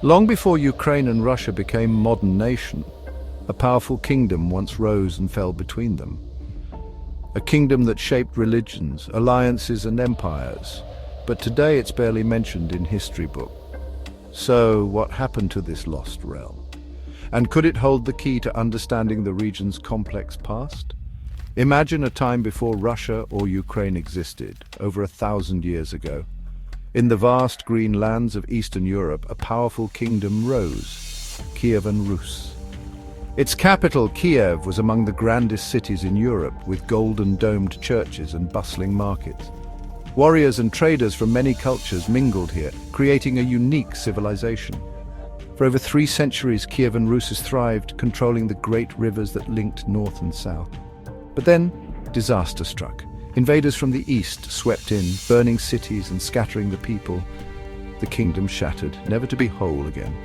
Long before Ukraine and Russia became modern nation, a powerful kingdom once rose and fell between them. A kingdom that shaped religions, alliances and empires, but today it's barely mentioned in history books. So, what happened to this lost realm? And could it hold the key to understanding the region's complex past? Imagine a time before Russia or Ukraine existed, over 1,000 years ago. In the vast green lands of Eastern Europe, a powerful kingdom rose, Kievan Rus. Its capital, Kiev, was among the grandest cities in Europe, with golden domed churches and bustling markets. Warriors and traders from many cultures mingled here, creating a unique civilization. For over 3 centuries, Kievan Rus has thrived, controlling the great rivers that linked north and south. But then, disaster struck. Invaders from the east swept in, burning cities and scattering the people. The kingdom shattered, never to be whole again.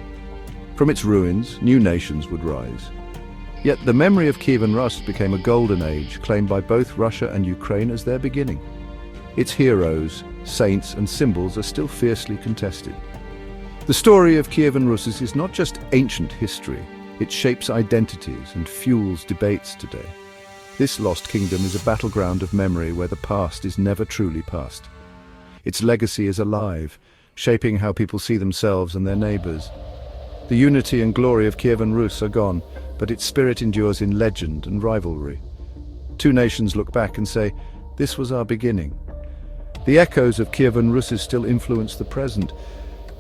From its ruins, new nations would rise. Yet the memory of Kievan Rus became a golden age, claimed by both Russia and Ukraine as their beginning. Its heroes, saints and symbols are still fiercely contested. The story of Kievan Rus is not just ancient history, it shapes identities and fuels debates today. This lost kingdom is a battleground of memory where the past is never truly past. Its legacy is alive, shaping how people see themselves and their neighbors. The unity and glory of Kievan Rus are gone, but its spirit endures in legend and rivalry. 2 nations look back and say, "This was our beginning." The echoes of Kievan Rus still influence the present.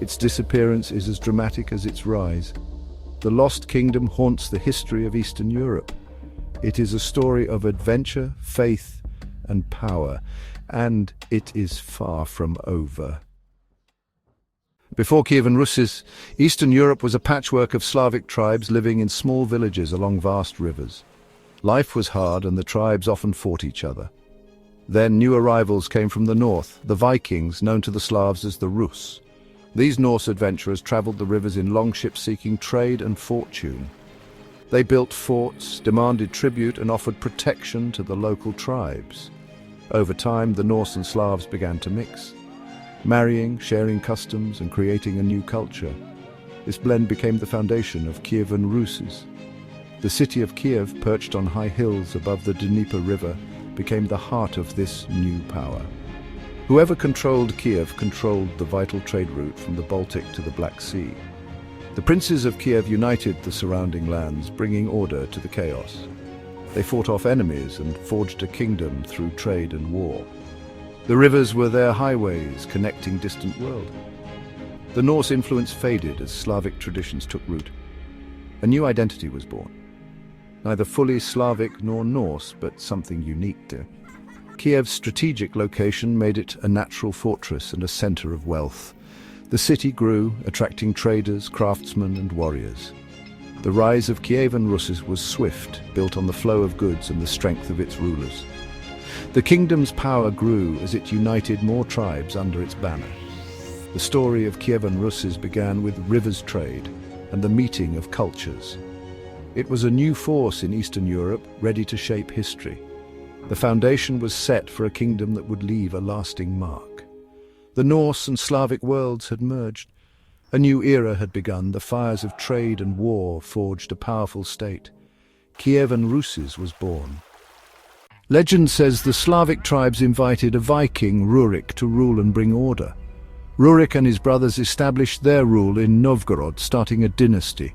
Its disappearance is as dramatic as its rise. The lost kingdom haunts the history of Eastern Europe. It is a story of adventure, faith, and power, and it is far from over. Before Kievan Rus, Eastern Europe was a patchwork of Slavic tribes living in small villages along vast rivers. Life was hard and the tribes often fought each other. Then new arrivals came from the north, the Vikings, known to the Slavs as the Rus. These Norse adventurers traveled the rivers in longships seeking trade and fortune. They built forts, demanded tribute and offered protection to the local tribes. Over time, the Norse and Slavs began to mix, marrying, sharing customs and creating a new culture. This blend became the foundation of Kievan Rus. The city of Kiev, perched on high hills above the Dnieper River, became the heart of this new power. Whoever controlled Kiev controlled the vital trade route from the Baltic to the Black Sea. The princes of Kiev united the surrounding lands, bringing order to the chaos. They fought off enemies and forged a kingdom through trade and war. The rivers were their highways, connecting distant worlds. The Norse influence faded as Slavic traditions took root. A new identity was born. Neither fully Slavic nor Norse, but something unique to. Kiev's strategic location made it a natural fortress and a center of wealth. The city grew, attracting traders, craftsmen and warriors. The rise of Kievan Rus was swift, built on the flow of goods and the strength of its rulers. The kingdom's power grew as it united more tribes under its banner. The story of Kievan Rus began with rivers trade and the meeting of cultures. It was a new force in Eastern Europe, ready to shape history. The foundation was set for a kingdom that would leave a lasting mark. The Norse and Slavic worlds had merged. A new era had begun. The fires of trade and war forged a powerful state. Kievan Rus was born. Legend says the Slavic tribes invited a Viking, Rurik, to rule and bring order. Rurik and his brothers established their rule in Novgorod, starting a dynasty.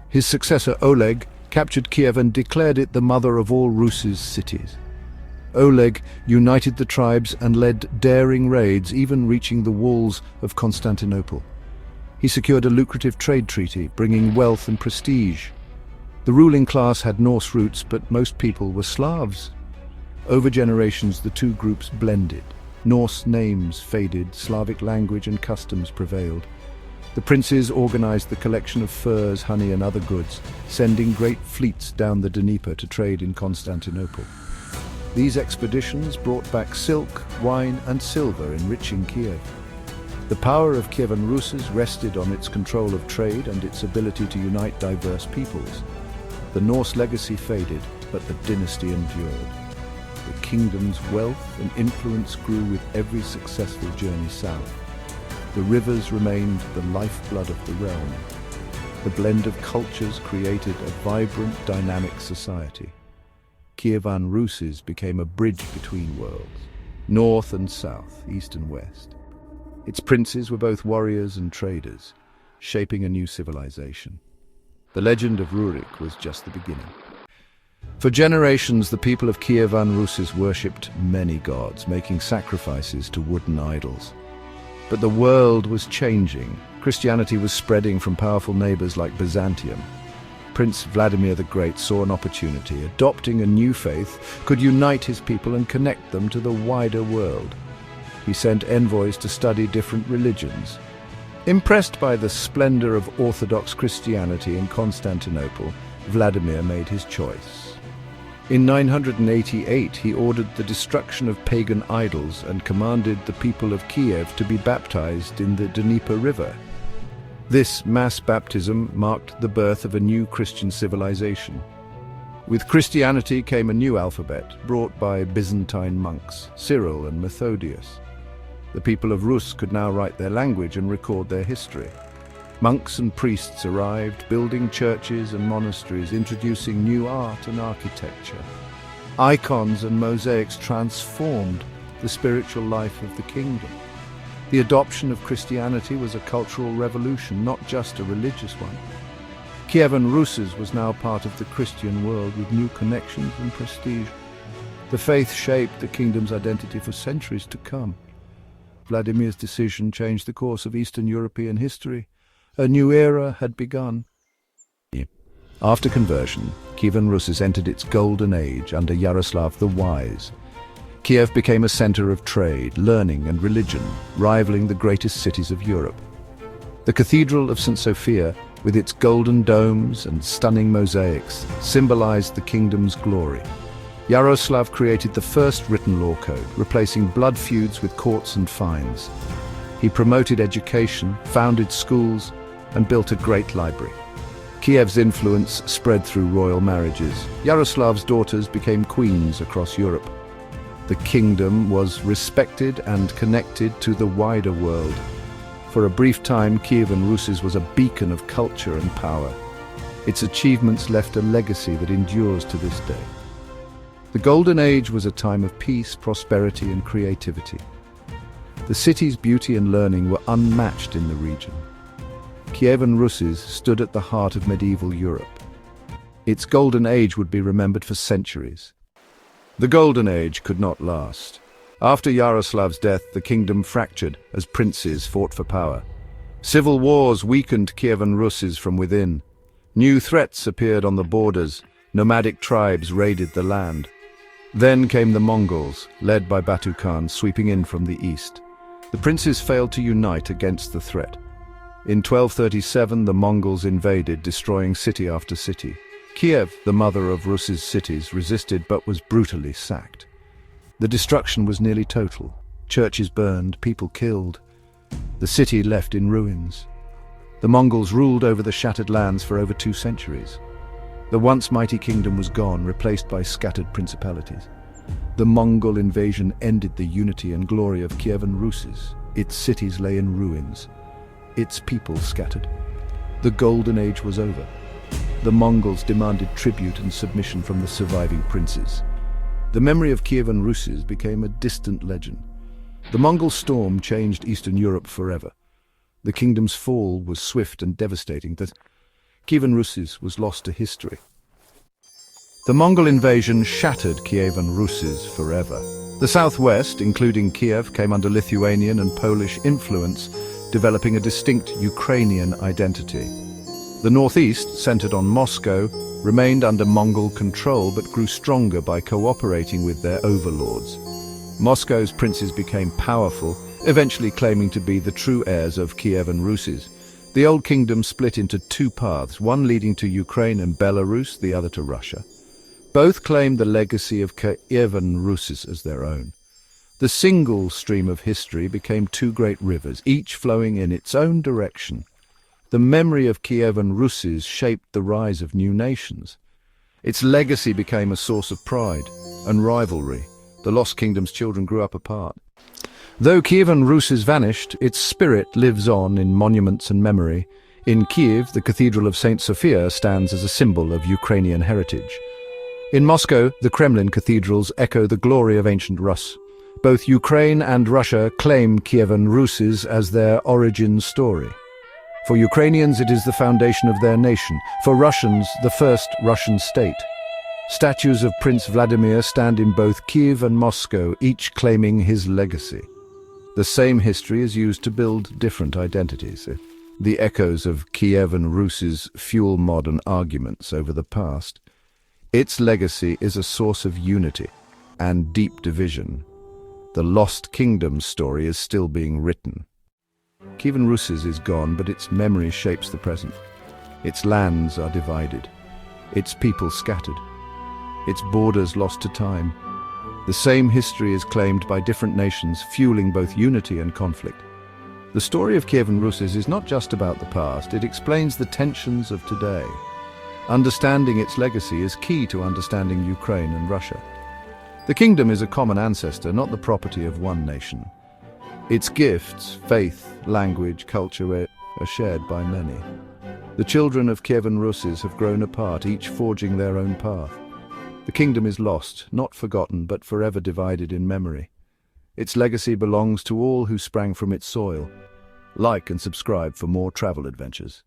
His successor Oleg captured Kiev and declared it the mother of all Rus' cities. Oleg united the tribes and led daring raids, even reaching the walls of Constantinople. He secured a lucrative trade treaty, bringing wealth and prestige. The ruling class had Norse roots, but most people were Slavs. Over generations, the two groups blended. Norse names faded, Slavic language and customs prevailed. The princes organized the collection of furs, honey and other goods, sending great fleets down the Dnieper to trade in Constantinople. These expeditions brought back silk, wine and silver, enriching Kiev. The power of Kievan Rus rested on its control of trade and its ability to unite diverse peoples. The Norse legacy faded, but the dynasty endured. The kingdom's wealth and influence grew with every successful journey south. the rivers remained the lifeblood of the realm. The blend of cultures created a vibrant, dynamic society. Kievan Rus became a bridge between worlds, north and south, east and west. Its princes were both warriors and traders, shaping a new civilization. The legend of Rurik was just the beginning. For generations, the people of Kievan Rus worshipped many gods, making sacrifices to wooden idols. But the world was changing. Christianity was spreading from powerful neighbors like Byzantium. Prince Vladimir the Great saw an opportunity. Adopting a new faith could unite his people and connect them to the wider world. He sent envoys to study different religions. Impressed by the splendor of Orthodox Christianity in Constantinople, Vladimir made his choice. In 988, he ordered the destruction of pagan idols and commanded the people of Kiev to be baptized in the Dnieper River. This mass baptism marked the birth of a new Christian civilization. With Christianity came a new alphabet, brought by Byzantine monks, Cyril and Methodius. The people of Rus could now write their language and record their history. Monks and priests arrived, building churches and monasteries, introducing new art and architecture. Icons and mosaics transformed the spiritual life of the kingdom. The adoption of Christianity was a cultural revolution, not just a religious one. Kievan Rus was now part of the Christian world with new connections and prestige. The faith shaped the kingdom's identity for centuries to come. Vladimir's decision changed the course of Eastern European history. A new era had begun. After conversion, Kievan Rus entered its golden age under Yaroslav the Wise. Kiev became a center of trade, learning and religion, rivaling the greatest cities of Europe. The Cathedral of St. Sophia, with its golden domes and stunning mosaics, symbolized the kingdom's glory. Yaroslav created the first written law code, replacing blood feuds with courts and fines. He promoted education, founded schools, and built a great library. Kiev's influence spread through royal marriages. Yaroslav's daughters became queens across Europe. The kingdom was respected and connected to the wider world. For a brief time, Kievan Rus was a beacon of culture and power. Its achievements left a legacy that endures to this day. The Golden Age was a time of peace, prosperity, and creativity. The city's beauty and learning were unmatched in the region. Kievan Rus stood at the heart of medieval Europe. Its Golden Age would be remembered for centuries. The Golden Age could not last. After Yaroslav's death, the kingdom fractured as princes fought for power. Civil wars weakened Kievan Rus from within. New threats appeared on the borders. Nomadic tribes raided the land. Then came the Mongols, led by Batu Khan, sweeping in from the east. The princes failed to unite against the threat. In 1237, the Mongols invaded, destroying city after city. Kiev, the mother of Rus's cities, resisted but was brutally sacked. The destruction was nearly total. Churches burned, people killed. The city left in ruins. The Mongols ruled over the shattered lands for over 2 centuries. The once mighty kingdom was gone, replaced by scattered principalities. The Mongol invasion ended the unity and glory of Kievan Rus. Its cities lay in ruins. Its people scattered. The Golden Age was over. The Mongols demanded tribute and submission from the surviving princes. The memory of Kievan Rus became a distant legend. The Mongol storm changed Eastern Europe forever. The kingdom's fall was swift and devastating, that Kievan Rus was lost to history. The Mongol invasion shattered Kievan Rus forever. The southwest, including Kiev, came under Lithuanian and Polish influence, developing a distinct Ukrainian identity. The northeast, centered on Moscow, remained under Mongol control but grew stronger by cooperating with their overlords. Moscow's princes became powerful, eventually claiming to be the true heirs of Kievan Rus. The old kingdom split into 2 paths, one leading to Ukraine and Belarus, the other to Russia. Both claimed the legacy of Kievan Rus as their own. The single stream of history became 2 great rivers, each flowing in its own direction. The memory of Kievan Rus shaped the rise of new nations. Its legacy became a source of pride and rivalry. The Lost Kingdom's children grew up apart. Though Kievan Rus is vanished, its spirit lives on in monuments and memory. In Kiev, the Cathedral of St. Sophia stands as a symbol of Ukrainian heritage. In Moscow, the Kremlin cathedrals echo the glory of ancient Rus. Both Ukraine and Russia claim Kievan Rus as their origin story. For Ukrainians, it is the foundation of their nation. For Russians, the first Russian state. Statues of Prince Vladimir stand in both Kiev and Moscow, each claiming his legacy. The same history is used to build different identities. The echoes of Kievan Rus fuel modern arguments over the past. Its legacy is a source of unity and deep division. The Lost Kingdom story is still being written. Kievan Rus is gone, but its memory shapes the present. Its lands are divided, its people scattered, its borders lost to time. The same history is claimed by different nations, fueling both unity and conflict. The story of Kievan Rus is not just about the past, it explains the tensions of today. Understanding its legacy is key to understanding Ukraine and Russia. The kingdom is a common ancestor, not the property of one nation. Its gifts, faith, language, culture are shared by many. The children of Kievan Rus have grown apart, each forging their own path. The kingdom is lost, not forgotten, but forever divided in memory. Its legacy belongs to all who sprang from its soil. Like and subscribe for more travel adventures.